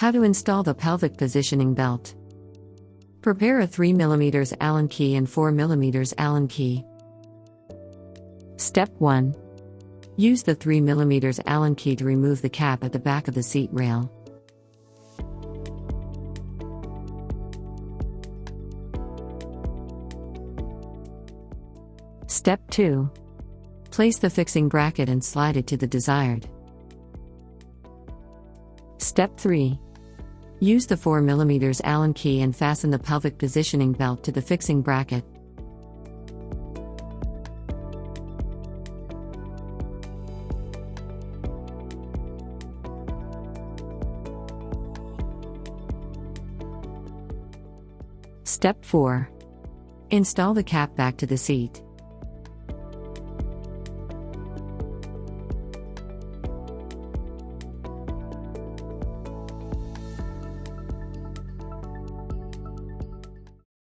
How to install the pelvic positioning belt. Prepare a 3 mm Allen key and 4 mm Allen key. Step 1. Use the 3 mm Allen key to remove the cap at the back of the seat rail. Step 2. Place the fixing bracket and slide it to the desired. Step 3. Use the 4 mm Allen key and fasten the pelvic positioning belt to the fixing bracket. Step 4. Install the cap back to the seat.